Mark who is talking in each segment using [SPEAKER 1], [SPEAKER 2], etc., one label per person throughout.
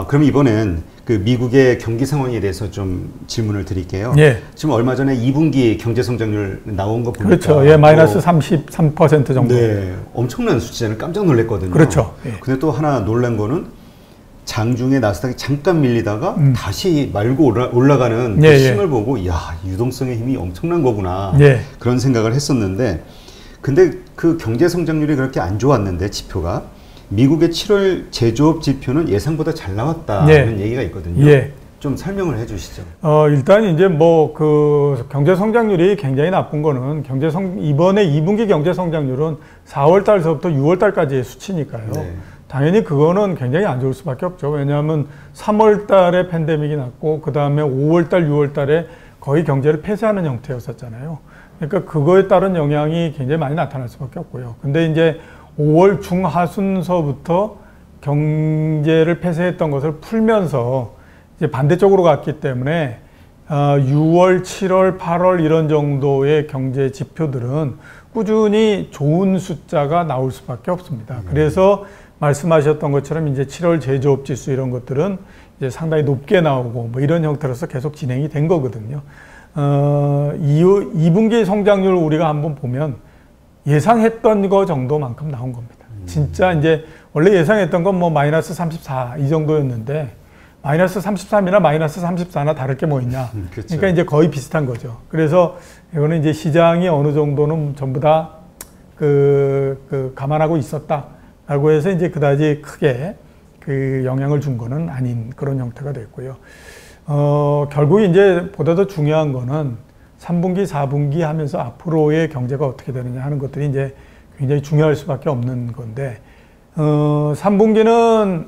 [SPEAKER 1] 그럼 이번엔 그 미국의 경기 상황에 대해서 좀 질문을 드릴게요.
[SPEAKER 2] 예.
[SPEAKER 1] 지금 얼마 전에 2분기 경제 성장률 나온 거 보니까
[SPEAKER 2] 그렇죠. 예, 마이너스 33% 정도.
[SPEAKER 1] 네, 엄청난 수치잖아요. 깜짝 놀랐거든요.
[SPEAKER 2] 그렇죠. 예.
[SPEAKER 1] 근데 또 하나 놀란 거는 장중에 나스닥이 잠깐 밀리다가 다시 말고 올라가는 그 힘을 보고 야, 유동성의 힘이 엄청난 거구나. 그런 생각을 했었는데 근데 그 경제 성장률이 그렇게 안 좋았는데 지표가 미국의 7월 제조업 지표는 예상보다 잘 나왔다는 얘기가 있거든요. 좀 설명을 해주시죠.
[SPEAKER 2] 일단 이제 뭐 그 경제 성장률이 굉장히 나쁜 거는 이번에 2분기 경제 성장률은 4월 달서부터 6월 달까지의 수치니까요. 당연히 그거는 굉장히 안 좋을 수밖에 없죠. 왜냐하면 3월 달에 팬데믹이 났고 그 다음에 5월 달, 6월 달에 거의 경제를 폐쇄하는 형태였었잖아요. 그러니까 그거에 따른 영향이 굉장히 많이 나타날 수밖에 없고요. 근데 이제 5월 중하순서부터 경제를 폐쇄했던 것을 풀면서 이제 반대쪽으로 갔기 때문에 6월, 7월, 8월 이런 정도의 경제 지표들은 꾸준히 좋은 숫자가 나올 수밖에 없습니다. 그래서 말씀하셨던 것처럼 이제 7월 제조업 지수 이런 것들은 이제 상당히 높게 나오고 뭐 이런 형태로서 계속 진행이 된 거거든요. 2분기 성장률 우리가 한번 보면 예상했던 거 정도만큼 나온 겁니다. 진짜 이제 원래 예상했던 건 뭐 마이너스 34 이 정도였는데 마이너스 33이나 마이너스 34나 다를 게 뭐 있냐.
[SPEAKER 1] 그렇죠.
[SPEAKER 2] 그러니까 이제 거의 비슷한 거죠. 그래서 이거는 이제 시장이 어느 정도는 전부 다 감안하고 있었다라고 해서 이제 그다지 크게 그 영향을 준 거는 아닌 그런 형태가 됐고요. 결국 이제 보다 더 중요한 거는 3분기, 4분기 하면서 앞으로의 경제가 어떻게 되느냐 하는 것들이 이제 굉장히 중요할 수밖에 없는 건데, 3분기는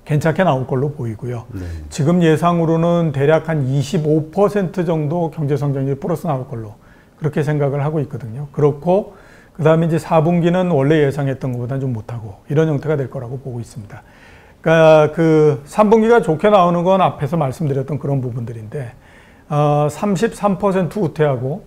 [SPEAKER 2] 괜찮게 나올 걸로 보이고요. 지금 예상으로는 대략 한 25% 정도 경제 성장률이 플러스 나올 걸로 그렇게 생각을 하고 있거든요. 그렇고, 그 다음에 이제 4분기는 원래 예상했던 것보다는 좀 못하고 이런 형태가 될 거라고 보고 있습니다. 그러니까 그 3분기가 좋게 나오는 건 앞에서 말씀드렸던 그런 부분들인데, 33% 우퇴하고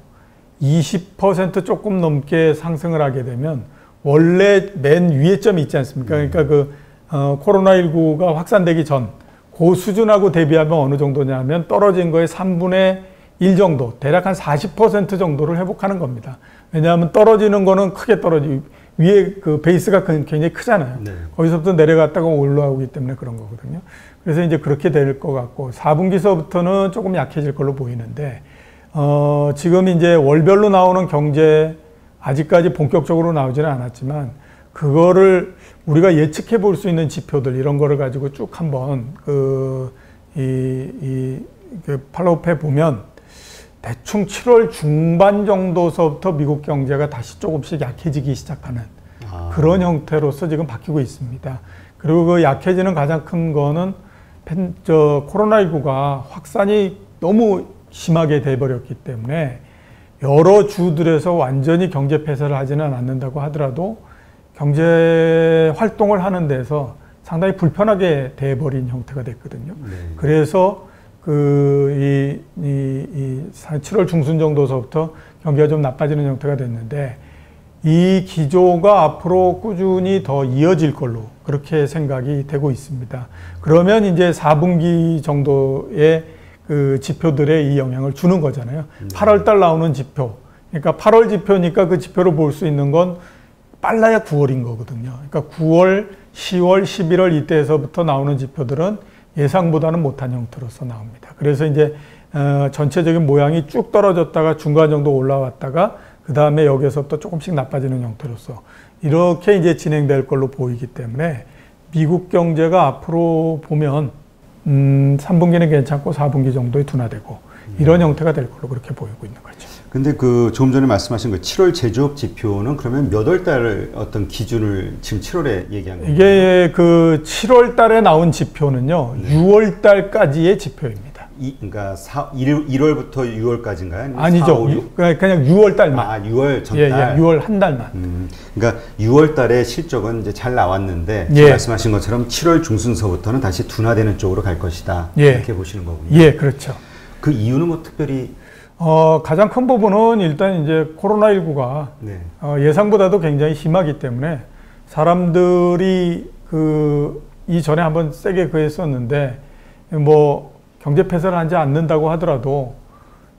[SPEAKER 2] 20% 조금 넘게 상승을 하게 되면 원래 맨 위에 점이 있지 않습니까? 그러니까 코로나19가 확산되기 전 그 수준하고 대비하면 어느 정도냐면 떨어진 거의 3분의 1 정도, 대략 한 40% 정도를 회복하는 겁니다. 왜냐하면 떨어지는 거는 크게 위에 그 베이스가 굉장히 크잖아요. 거기서부터 내려갔다가 올라오기 때문에 그런 거거든요. 그래서 이제 그렇게 될 것 같고 4분기서부터는 조금 약해질 걸로 보이는데 지금 이제 월별로 나오는 경제 아직까지 본격적으로 나오지는 않았지만 그거를 우리가 예측해 볼 수 있는 지표들 이런 거를 가지고 쭉 한번 팔로우해 보면 대충 7월 중반 정도서부터 미국 경제가 다시 조금씩 약해지기 시작하는 그런 형태로서 지금 바뀌고 있습니다. 그리고 그 약해지는 가장 큰 거는 코로나19가 확산이 너무 심하게 돼버렸기 때문에 여러 주들에서 완전히 경제 폐쇄를 하지는 않는다고 하더라도 경제 활동을 하는 데서 상당히 불편하게 돼버린 형태가 됐거든요. 그래서 7월 중순 정도서부터 경기가 좀 나빠지는 형태가 됐는데 이 기조가 앞으로 꾸준히 더 이어질 걸로 그렇게 생각이 되고 있습니다. 그러면 이제 4분기 정도의 그 지표들에 이 영향을 주는 거잖아요. 8월 달 나오는 지표. 그러니까 8월 지표니까 그 지표를 볼 수 있는 건 빨라야 9월인 거거든요. 그러니까 9월, 10월, 11월 이때에서부터 나오는 지표들은 예상보다는 못한 형태로서 나옵니다. 그래서 이제 전체적인 모양이 쭉 떨어졌다가 중간 정도 올라왔다가 그 다음에 여기서부터 조금씩 나빠지는 형태로서 이렇게 이제 진행될 걸로 보이기 때문에 미국 경제가 앞으로 보면 3분기는 괜찮고 4분기 정도에 둔화되고 이런 형태가 될 걸로 그렇게 보이고 있는 거죠.
[SPEAKER 1] 근데 조금 전에 말씀하신 7월 제조업 지표는 그러면 몇 월 달 어떤 기준을 지금 7월에 얘기한 거예요?
[SPEAKER 2] 이게 7월 달에 나온 지표는요, 6월 달까지의 지표입니다.
[SPEAKER 1] 그러니까 1월부터 6월까지인가요?
[SPEAKER 2] 아니죠. 4, 그냥 6월 달만.
[SPEAKER 1] 6월 전달.
[SPEAKER 2] 6월 한 달만.
[SPEAKER 1] 그러니까 6월 달에 실적은 이제 잘 나왔는데 말씀하신 것처럼 7월 중순서부터는 다시 둔화되는 쪽으로 갈 것이다. 이렇게 보시는 거군요.
[SPEAKER 2] 그렇죠.
[SPEAKER 1] 그 이유는 뭐 특별히
[SPEAKER 2] 가장 큰 부분은 일단 이제 코로나19가 예상보다도 굉장히 심하기 때문에 사람들이 이전에 한번 세게 그랬었는데 뭐 경제 폐쇄를 하지 않는다고 하더라도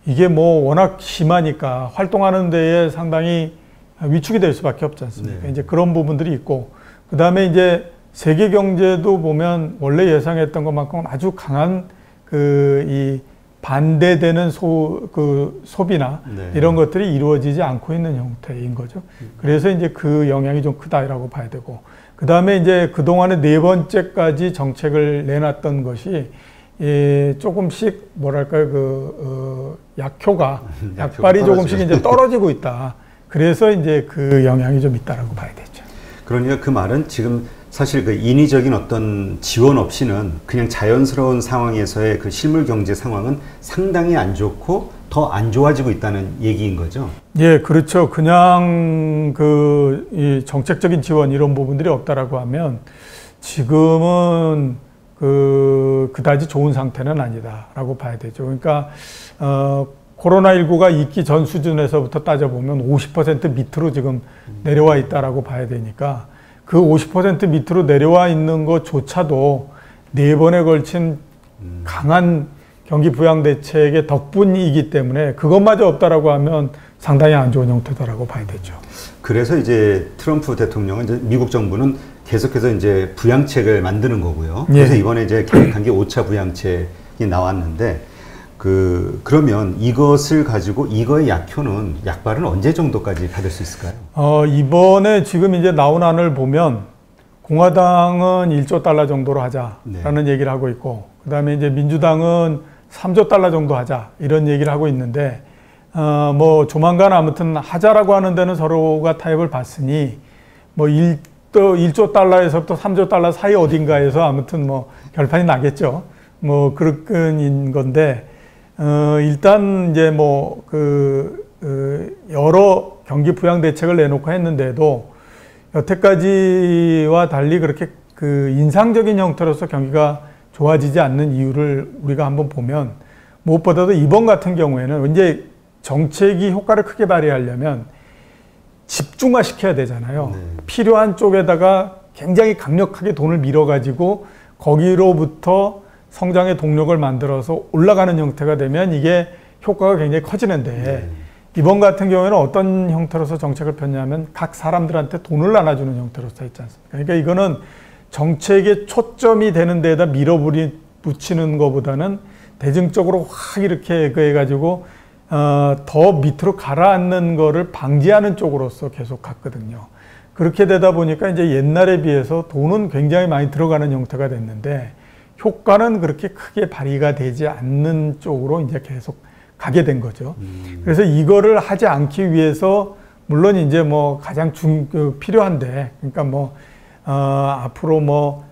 [SPEAKER 2] 이게 뭐 워낙 심하니까 활동하는 데에 상당히 위축이 될 수밖에 없지 않습니까? 네. 이제 그런 부분들이 있고, 그 다음에 이제 세계 경제도 보면 원래 예상했던 것만큼 아주 강한 이 반대되는 소비나 네. 이런 것들이 이루어지지 않고 있는 형태인 거죠. 그래서 이제 그 영향이 좀 크다라고 봐야 되고, 그 다음에 이제 그동안에 4번째까지 정책을 내놨던 것이 조금씩 뭐랄까요, 약효가, 약발이 조금씩 이제 떨어지고 있다. 그래서 이제 그 영향이 좀 있다라고 봐야 되죠.
[SPEAKER 1] 그러니까 그 말은 지금 사실 그 인위적인 어떤 지원 없이는 그냥 자연스러운 상황에서의 그 실물 경제 상황은 상당히 안 좋고 더 안 좋아지고 있다는 얘기인 거죠.
[SPEAKER 2] 예, 그렇죠. 그냥 이 정책적인 지원 이런 부분들이 없다라고 하면 지금은 그다지 좋은 상태는 아니다라고 봐야 되죠. 그러니까 코로나19가 있기 전 수준에서부터 따져보면 50% 밑으로 지금 내려와 있다라고 봐야 되니까 그 50% 밑으로 내려와 있는 것조차도 4번에 걸친 강한 경기 부양 대책의 덕분이기 때문에 그것마저 없다라고 하면 상당히 안 좋은 형태다라고 봐야 되죠.
[SPEAKER 1] 그래서 이제 트럼프 대통령은 이제 미국 정부는 계속해서 이제 부양책을 만드는 거고요. 그래서 예. 이번에 이제 계획한 게 5차 부양책이 나왔는데 그러면 이것을 가지고 이거의 약발은 언제 정도까지 받을 수 있을까요?
[SPEAKER 2] 이번에 지금 이제 나온 안을 보면 공화당은 1조 달러 정도로 하자라는 네. 얘기를 하고 있고, 그 다음에 이제 민주당은 3조 달러 정도 하자 이런 얘기를 하고 있는데, 뭐 조만간 아무튼 하자라고 하는 데는 서로가 타협을 봤으니 뭐 1조 달러에서부터 3조 달러 사이 어딘가에서 아무튼 뭐 결판이 나겠죠. 뭐 그런 건데, 일단 이제 뭐 여러 경기 부양 대책을 내놓고 했는데도 여태까지와 달리 그렇게 인상적인 형태로서 경기가 좋아지지 않는 이유를 우리가 한번 보면, 무엇보다도 이번 같은 경우에는 이제 정책이 효과를 크게 발휘하려면 집중화 시켜야 되잖아요. 네. 필요한 쪽에다가 굉장히 강력하게 돈을 밀어가지고 거기로부터 성장의 동력을 만들어서 올라가는 형태가 되면 이게 효과가 굉장히 커지는데 네. 이번 같은 경우에는 어떤 형태로서 정책을 폈냐면 각 사람들한테 돈을 나눠주는 형태로서 했지 않습니까? 그러니까 이거는 정책의 초점이 되는 데에다 밀어붙이는 것보다는 대중적으로 확 이렇게 해가지고 더 밑으로 가라앉는 거를 방지하는 쪽으로서 계속 갔거든요. 그렇게 되다 보니까 이제 옛날에 비해서 돈은 굉장히 많이 들어가는 형태가 됐는데 효과는 그렇게 크게 발휘가 되지 않는 쪽으로 이제 계속 가게 된 거죠. 그래서 이거를 하지 않기 위해서 물론 이제 뭐 가장 필요한데, 그러니까 뭐 앞으로 뭐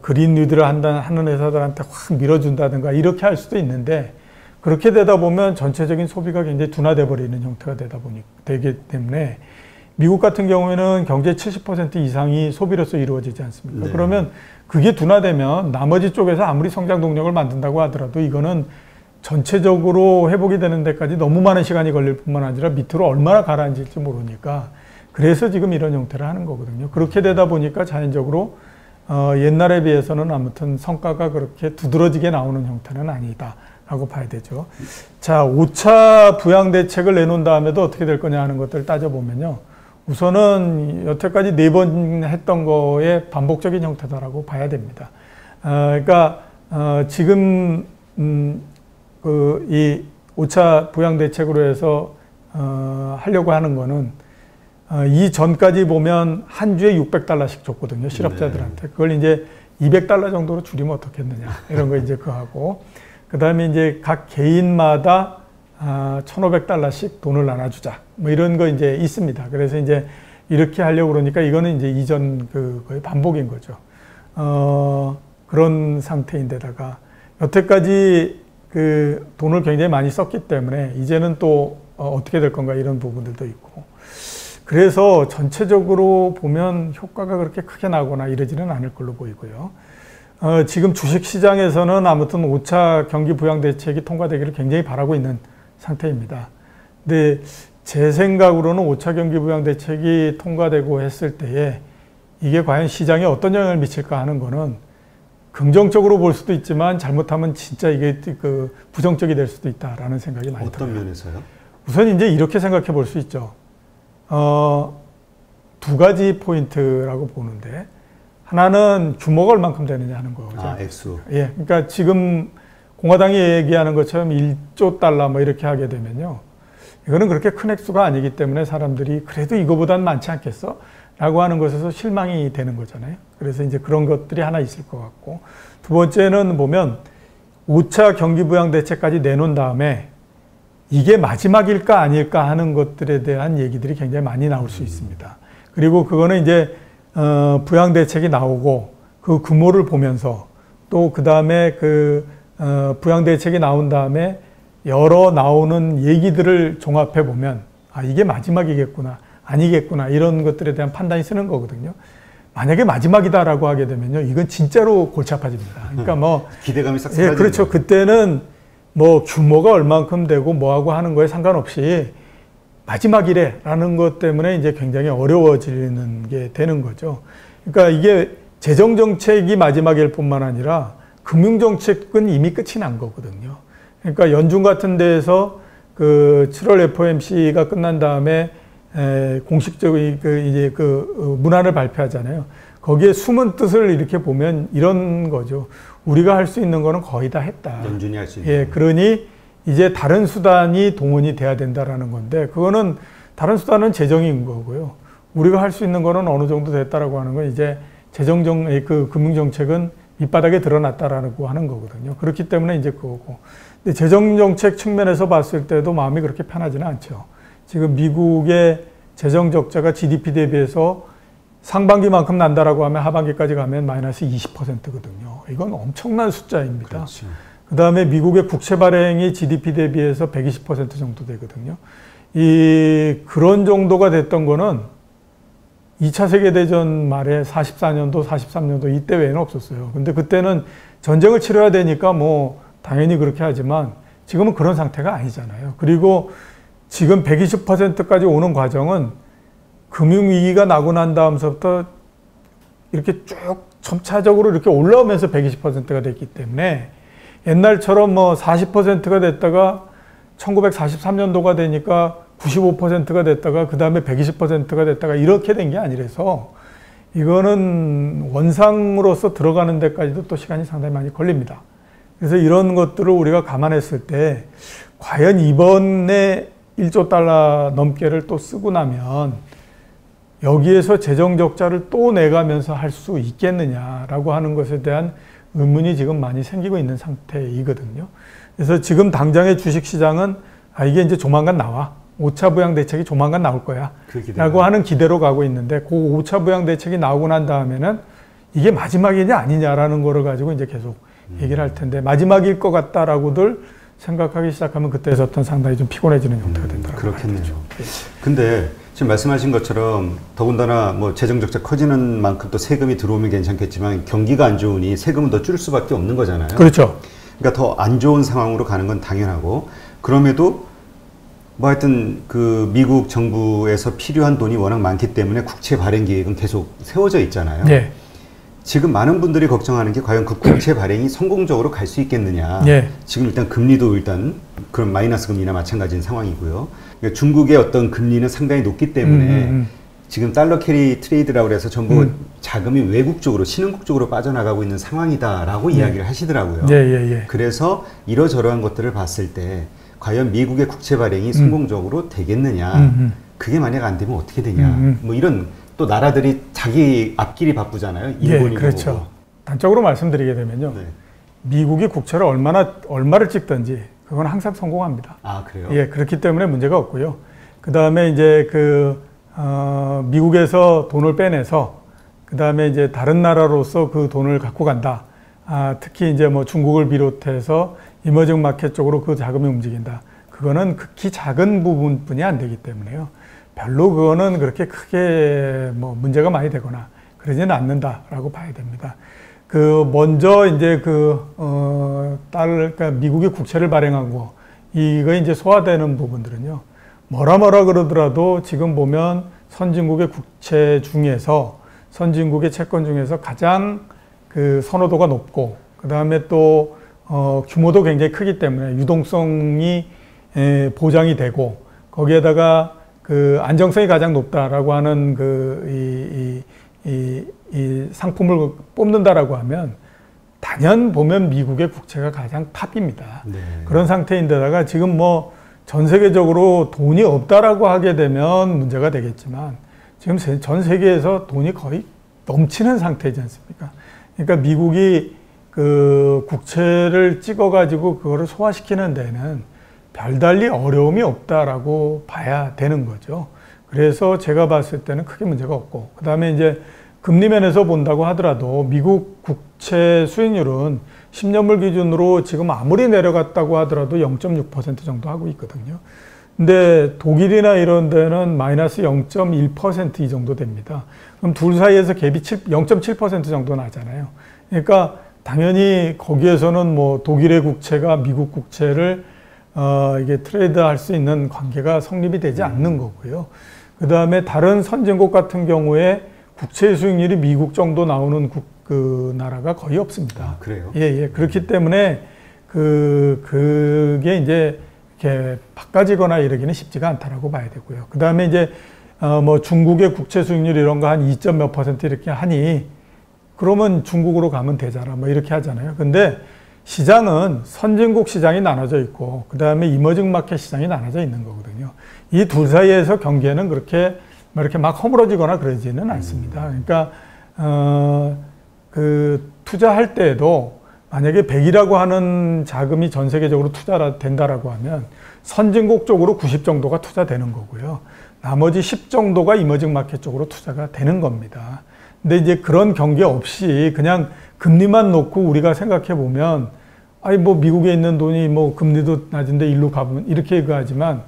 [SPEAKER 2] 그린 뉴딜을 하는 회사들한테 확 밀어준다든가 이렇게 할 수도 있는데, 그렇게 되다 보면 전체적인 소비가 굉장히 둔화돼 버리는 형태가 되기 때문에 미국 같은 경우에는 경제 70% 이상이 소비로서 이루어지지 않습니까? 네. 그러면 그게 둔화되면 나머지 쪽에서 아무리 성장 동력을 만든다고 하더라도 이거는 전체적으로 회복이 되는 데까지 너무 많은 시간이 걸릴 뿐만 아니라 밑으로 얼마나 가라앉을지 모르니까, 그래서 지금 이런 형태를 하는 거거든요. 그렇게 되다 보니까 자연적으로 옛날에 비해서는 아무튼 성과가 그렇게 두드러지게 나오는 형태는 아니다라고 봐야 되죠. 자, 5차 부양 대책을 내놓은 다음에도 어떻게 될 거냐 하는 것들을 따져보면요. 우선은 여태까지 4번 했던 거의 반복적인 형태다라고 봐야 됩니다. 그러니까 지금 이 5차 부양 대책으로 해서 하려고 하는 거는 이 전까지 보면 한 주에 600달러씩 줬거든요, 실업자들한테. 네. 그걸 이제 200달러 정도로 줄이면 어떻겠느냐 이런 거 이제 그거 하고, 그 다음에 이제 각 개인마다 1,500달러씩 돈을 나눠주자 뭐 이런 거 이제 있습니다. 그래서 이제 이렇게 하려고 그러니까 이거는 이제 이전 거의 반복인 거죠. 그런 상태인데다가 여태까지 돈을 굉장히 많이 썼기 때문에 이제는 또 어떻게 될 건가 이런 부분들도 있고, 그래서 전체적으로 보면 효과가 그렇게 크게 나거나 이러지는 않을 걸로 보이고요. 지금 주식시장에서는 아무튼 5차 경기 부양 대책이 통과되기를 굉장히 바라고 있는 상태입니다. 근데 제 생각으로는 5차 경기 부양 대책이 통과되고 했을 때에 이게 과연 시장에 어떤 영향을 미칠까 하는 거는 긍정적으로 볼 수도 있지만 잘못하면 진짜 이게 그 부정적이 될 수도 있다라는 생각이 많이 들어요.
[SPEAKER 1] 어떤 면에서요?
[SPEAKER 2] 우선 이제 이렇게 생각해 볼 수 있죠. 두 가지 포인트라고 보는데, 하나는 규모가 얼만큼 되느냐 하는 거죠.
[SPEAKER 1] 아, 액수.
[SPEAKER 2] 예. 그러니까 지금 공화당이 얘기하는 것처럼 1조 달러 뭐 이렇게 하게 되면요. 이거는 그렇게 큰 액수가 아니기 때문에 사람들이 그래도 이거보단 많지 않겠어? 라고 하는 것에서 실망이 되는 거잖아요. 그래서 이제 그런 것들이 하나 있을 것 같고, 두 번째는 보면 5차 경기부양대책까지 내놓은 다음에 이게 마지막일까 아닐까 하는 것들에 대한 얘기들이 굉장히 많이 나올 수 있습니다. 그리고 그거는 이제 부양대책이 나오고 그 규모를 보면서 또 그 다음에 부양대책이 나온 다음에 여러 나오는 얘기들을 종합해 보면 아, 이게 마지막이겠구나, 아니겠구나, 이런 것들에 대한 판단이 쓰는 거거든요. 만약에 마지막이다라고 하게 되면요, 이건 진짜로 골치 아파집니다. 그러니까 뭐
[SPEAKER 1] 기대감이 싹 사라지는
[SPEAKER 2] 예, 그렇죠. 그때는 뭐 규모가 얼만큼 되고 뭐하고 하는 거에 상관없이 마지막이래라는 것 때문에 이제 굉장히 어려워지는 게 되는 거죠. 그러니까 이게 재정정책이 마지막일 뿐만 아니라 금융정책은 이미 끝이 난 거거든요. 그러니까 연중 같은 데에서 그 7월 FOMC가 끝난 다음에 공식적인 문안을 발표하잖아요. 거기에 숨은 뜻을 이렇게 보면 이런 거죠. 우리가 할 수 있는 거는 거의 다 했다.
[SPEAKER 1] 연준이 할 수 있는.
[SPEAKER 2] 예, 그러니 이제 다른 수단이 동원이 돼야 된다라는 건데, 그거는 다른 수단은 재정인 거고요. 우리가 할 수 있는 거는 어느 정도 됐다라고 하는 건 이제 금융정책은 밑바닥에 드러났다라고 하는 거거든요. 그렇기 때문에 이제 그거고. 근데 재정정책 측면에서 봤을 때도 마음이 그렇게 편하지는 않죠. 지금 미국의 재정 적자가 GDP 대비해서 상반기만큼 난다라고 하면 하반기까지 가면 마이너스 20%거든요. 이건 엄청난 숫자입니다.
[SPEAKER 1] 그렇죠.
[SPEAKER 2] 그 다음에 미국의 국채 발행이 GDP 대비해서 120% 정도 되거든요. 그런 정도가 됐던 거는 2차 세계대전 말에 44년도, 43년도 이때 외에는 없었어요. 근데 그때는 전쟁을 치러야 되니까 뭐 당연히 그렇게 하지만 지금은 그런 상태가 아니잖아요. 그리고 지금 120%까지 오는 과정은 금융위기가 나고 난 다음서부터 이렇게 쭉 점차적으로 이렇게 올라오면서 120%가 됐기 때문에 옛날처럼 뭐 40%가 됐다가 1943년도가 되니까 95%가 됐다가 그 다음에 120%가 됐다가 이렇게 된 게 아니라서 이거는 원상으로서 들어가는 데까지도 또 시간이 상당히 많이 걸립니다. 그래서 이런 것들을 우리가 감안했을 때 과연 이번에 1조 달러 넘게를 또 쓰고 나면 여기에서 재정 적자를 또 내가면서 할 수 있겠느냐라고 하는 것에 대한 의문이 지금 많이 생기고 있는 상태이거든요. 그래서 지금 당장의 주식시장은 이게 이제 조만간 나와. 5차 부양대책이 조만간 나올 거야. 라고 하는 기대로 가고 있는데 그 5차 부양대책이 나오고 난 다음에는 이게 마지막이냐 아니냐라는 거를 가지고 이제 계속 얘기를 할 텐데 마지막일 것 같다라고들 생각하기 시작하면 그때서부터 상당히 좀 피곤해지는 형태가 된다고.
[SPEAKER 1] 그렇겠네요. 근데 지금 말씀하신 것처럼 더군다나 뭐 재정 적자 커지는 만큼 또 세금이 들어오면 괜찮겠지만 경기가 안 좋으니 세금은 더 줄 수밖에 없는 거잖아요.
[SPEAKER 2] 그렇죠.
[SPEAKER 1] 그러니까 더 안 좋은 상황으로 가는 건 당연하고 그럼에도 뭐 하여튼 그 미국 정부에서 필요한 돈이 워낙 많기 때문에 국채 발행 계획은 계속 세워져 있잖아요.
[SPEAKER 2] 네. 지금
[SPEAKER 1] 많은 분들이 걱정하는 게 과연 그 국채 발행이 성공적으로 갈 수 있겠느냐.
[SPEAKER 2] 네.
[SPEAKER 1] 지금 일단 금리도 일단 그런 마이너스 금리나 마찬가지인 상황이고요. 그러니까 중국의 어떤 금리는 상당히 높기 때문에 지금 달러 캐리 트레이드라고 해서 전부 자금이 외국 쪽으로 신흥국 쪽으로 빠져나가고 있는 상황이다라고 이야기를 하시더라고요. 그래서 이러저러한 것들을 봤을 때 과연 미국의 국채 발행이 성공적으로 되겠느냐. 그게 만약 안 되면 어떻게 되냐. 뭐 이런 또 나라들이 자기 앞길이 바쁘잖아요. 일본이고.
[SPEAKER 2] 그렇죠. 뭐고. 단적으로 말씀드리게 되면요. 네. 미국이 국채를 얼마를 찍든지 그건 항상 성공합니다.
[SPEAKER 1] 아, 그래요?
[SPEAKER 2] 예, 그렇기 때문에 문제가 없고요. 그 다음에 이제 미국에서 돈을 빼내서 그 다음에 이제 다른 나라로서 그 돈을 갖고 간다. 특히 이제 뭐 중국을 비롯해서 이머징 마켓 쪽으로 그 자금이 움직인다. 그거는 극히 작은 부분뿐이 안 되기 때문에요. 별로 그거는 그렇게 크게 뭐 문제가 많이 되거나 그러지는 않는다라고 봐야 됩니다. 먼저 이제 그러니까 미국이 국채를 발행하고 이거 이제 소화되는 부분들은요. 뭐라 그러더라도 지금 보면 선진국의 국채 중에서 선진국의 채권 중에서 가장 그 선호도가 높고, 그 다음에 또 규모도 굉장히 크기 때문에 유동성이 보장이 되고, 거기에다가 그 안정성이 가장 높다라고 하는 이 상품을 뽑는다라고 하면 단연 보면 미국의 국채가 가장 탑입니다. 네. 그런 상태인데다가 지금 뭐 전 세계적으로 돈이 없다라고 하게 되면 문제가 되겠지만 지금 전 세계에서 돈이 거의 넘치는 상태이지 않습니까? 그러니까 미국이 그 국채를 찍어가지고 그거를 소화시키는 데는 별달리 어려움이 없다라고 봐야 되는 거죠. 그래서 제가 봤을 때는 크게 문제가 없고, 그 다음에 이제 금리 면에서 본다고 하더라도 미국 국채 수익률은 10년물 기준으로 지금 아무리 내려갔다고 하더라도 0.6% 정도 하고 있거든요. 근데 독일이나 이런 데는 마이너스 0.1% 이 정도 됩니다. 그럼 둘 사이에서 갭이 0.7% 정도 나잖아요. 그러니까 당연히 거기에서는 뭐 독일의 국채가 미국 국채를 이게 트레이드 할 수 있는 관계가 성립이 되지 않는 거고요. 그 다음에 다른 선진국 같은 경우에 국채 수익률이 미국 정도 나오는 그 나라가 거의 없습니다.
[SPEAKER 1] 아, 그래요?
[SPEAKER 2] 예. 그렇기 때문에 그게 이제 이렇게 바꿔지거나 이러기는 쉽지가 않다라고 봐야 되고요. 그 다음에 이제 뭐 중국의 국채 수익률 이런 거 한 2점 몇 % 이렇게 하니 그러면 중국으로 가면 되잖아. 뭐 이렇게 하잖아요. 근데 시장은 선진국 시장이 나눠져 있고 그 다음에 이머징 마켓 시장이 나눠져 있는 거거든요. 이 둘 사이에서 경계는 그렇게 뭐 이렇게 막 허물어지거나 그러지는 않습니다. 그러니까 그 투자할 때에도 만약에 100이라고 하는 자금이 전 세계적으로 투자된다라고 하면 선진국 쪽으로 90 정도가 투자되는 거고요. 나머지 10 정도가 이머징 마켓 쪽으로 투자가 되는 겁니다. 근데 이제 그런 경계 없이 그냥 금리만 놓고 우리가 생각해 보면 아니 뭐 미국에 있는 돈이 뭐 금리도 낮은데 일로 가면 이렇게 얘기하지만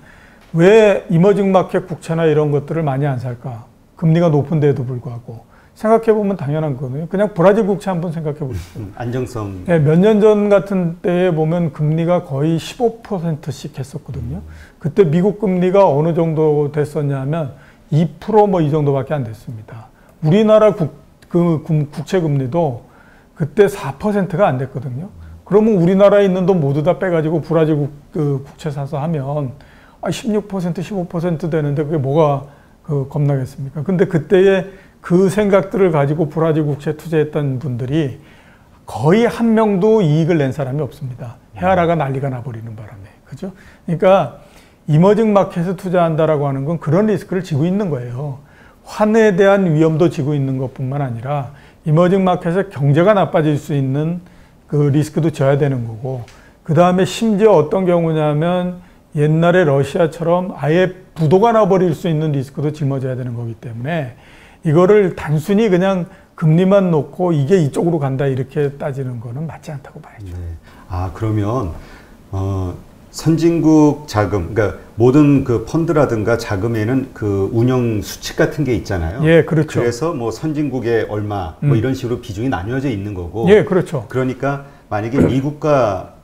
[SPEAKER 2] 왜 이머징 마켓 국채나 이런 것들을 많이 안 살까? 금리가 높은데도 불구하고 생각해 보면 당연한 거거든요. 그냥 브라질 국채 한번 생각해 보십시오.
[SPEAKER 1] 안정성.
[SPEAKER 2] 네, 몇 년 전 같은 때에 보면 금리가 거의 15%씩 했었거든요. 그때 미국 금리가 어느 정도 됐었냐면 2% 뭐 이 정도밖에 안 됐습니다. 우리나라 국채 금리도 그때 4%가 안 됐거든요. 그러면 우리나라에 있는 돈 모두 다 빼가지고 브라질 국채 사서 하면 16%, 15% 되는데 그게 뭐가 겁나겠습니까? 근데 그때의 그 생각들을 가지고 브라질 국채 투자했던 분들이 거의 한 명도 이익을 낸 사람이 없습니다. 헤아라가 난리가 나버리는 바람에. 그죠? 그러니까 이머징 마켓에 투자한다라고 하는 건 그런 리스크를 지고 있는 거예요. 환에 대한 위험도 지고 있는 것뿐만 아니라 이머징 마켓에 경제가 나빠질 수 있는 그 리스크도 져야 되는 거고, 그 다음에 심지어 어떤 경우냐면 옛날에 러시아처럼 아예 부도가 나버릴 수 있는 리스크도 짊어져야 되는 거기 때문에 이거를 단순히 그냥 금리만 놓고 이게 이쪽으로 간다 이렇게 따지는 거는 맞지 않다고 봐야죠. 네.
[SPEAKER 1] 아, 그러면 선진국 자금, 그러니까 모든 그 펀드라든가 자금에는 그 운영 수칙 같은 게 있잖아요.
[SPEAKER 2] 예, 그렇죠.
[SPEAKER 1] 그래서 뭐 선진국에 얼마 뭐 이런 식으로 비중이 나뉘어져 있는 거고.
[SPEAKER 2] 예, 그렇죠.
[SPEAKER 1] 그러니까 만약에 미국과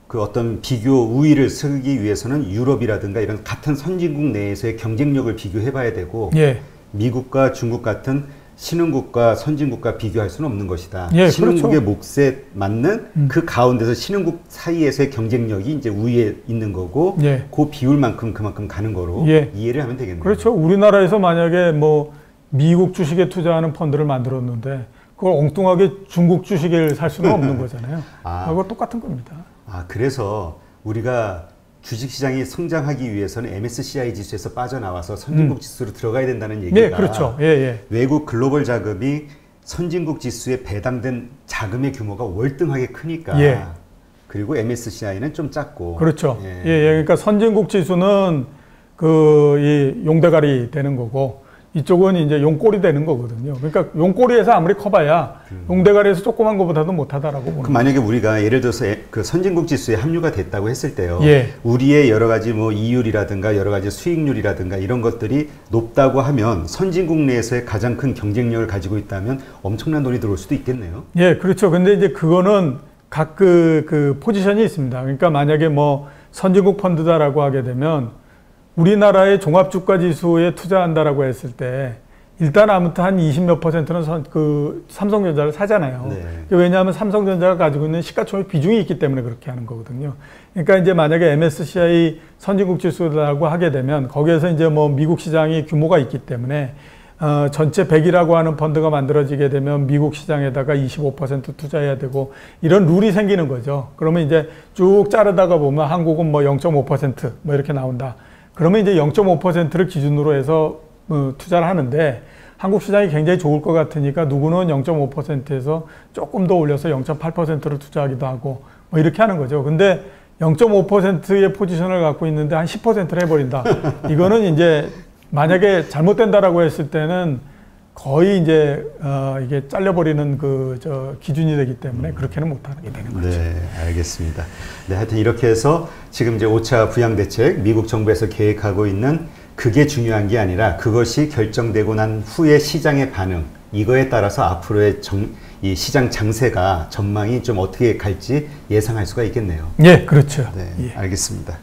[SPEAKER 1] 그 어떤 비교 우위를 쓰기 위해서는 유럽이라든가 이런 같은 선진국 내에서의 경쟁력을 비교해 봐야 되고,
[SPEAKER 2] 예.
[SPEAKER 1] 미국과 중국 같은 신흥국과 선진국과 비교할 수는 없는 것이다.
[SPEAKER 2] 예,
[SPEAKER 1] 신흥국의
[SPEAKER 2] 그렇죠.
[SPEAKER 1] 몫에 맞는 그 가운데서 신흥국 사이에서의 경쟁력이 이제 우위에 있는 거고,
[SPEAKER 2] 예.
[SPEAKER 1] 그 비율만큼 그만큼 가는 거로
[SPEAKER 2] 예.
[SPEAKER 1] 이해를 하면 되겠네요.
[SPEAKER 2] 그렇죠. 우리나라에서 만약에 뭐 미국 주식에 투자하는 펀드를 만들었는데 그걸 엉뚱하게 중국 주식을 살 수는 없는 거잖아요. 그거 똑같은 겁니다.
[SPEAKER 1] 아, 그래서 우리가 주식시장이 성장하기 위해서는 MSCI 지수에서 빠져나와서 선진국 지수로 들어가야 된다는 얘기가,
[SPEAKER 2] 네, 그렇죠. 예.
[SPEAKER 1] 외국 글로벌 자금이 선진국 지수에 배당된 자금의 규모가 월등하게 크니까.
[SPEAKER 2] 예.
[SPEAKER 1] 그리고 MSCI는 좀 작고.
[SPEAKER 2] 그렇죠. 예. 그러니까 선진국 지수는 이 용대가리 되는 거고 이쪽은 이제 용꼬리 되는 거거든요. 그러니까 용꼬리에서 아무리 커봐야 용대가리에서 조그만 것보다도 못하다라고 보는
[SPEAKER 1] 거죠. 만약에 우리가 예를 들어서 그 선진국 지수에 합류가 됐다고 했을 때요.
[SPEAKER 2] 예.
[SPEAKER 1] 우리의 여러 가지 뭐 이율이라든가 여러 가지 수익률이라든가 이런 것들이 높다고 하면 선진국 내에서의 가장 큰 경쟁력을 가지고 있다면 엄청난 돈이 들어올 수도 있겠네요.
[SPEAKER 2] 예, 그렇죠. 근데 이제 그거는 각 그 포지션이 있습니다. 그러니까 만약에 뭐 선진국 펀드다라고 하게 되면 우리나라의 종합주가지수에 투자한다라고 했을 때 일단 아무튼 한 20몇 %는 삼성전자를 사잖아요. 네. 왜냐하면 삼성전자가 가지고 있는 시가총액 비중이 있기 때문에 그렇게 하는 거거든요. 그러니까 이제 만약에 MSCI 선진국 지수라고 하게 되면 거기에서 이제 뭐 미국 시장이 규모가 있기 때문에 전체 100이라고 하는 펀드가 만들어지게 되면 미국 시장에다가 25% 투자해야 되고 이런 룰이 생기는 거죠. 그러면 이제 쭉 자르다가 보면 한국은 뭐 0.5% 뭐 이렇게 나온다. 그러면 이제 0.5%를 기준으로 해서 투자를 하는데 한국 시장이 굉장히 좋을 것 같으니까 누구는 0.5%에서 조금 더 올려서 0.8%를 투자하기도 하고 뭐 이렇게 하는 거죠. 근데 0.5%의 포지션을 갖고 있는데 한 10%를 해버린다. 이거는 이제 만약에 잘못된다라고 했을 때는 거의 이제 이게 잘려버리는 기준이 되기 때문에 그렇게는 못하는 게 되는 거죠.
[SPEAKER 1] 네, 알겠습니다. 네, 하여튼 이렇게 해서 지금 이제 5차 부양 대책 미국 정부에서 계획하고 있는 그게 중요한 게 아니라 그것이 결정되고 난 후의 시장의 반응, 이거에 따라서 앞으로의 이 시장 장세가 전망이 좀 어떻게 갈지 예상할 수가 있겠네요.
[SPEAKER 2] 예, 그렇죠.
[SPEAKER 1] 네,
[SPEAKER 2] 예.
[SPEAKER 1] 알겠습니다.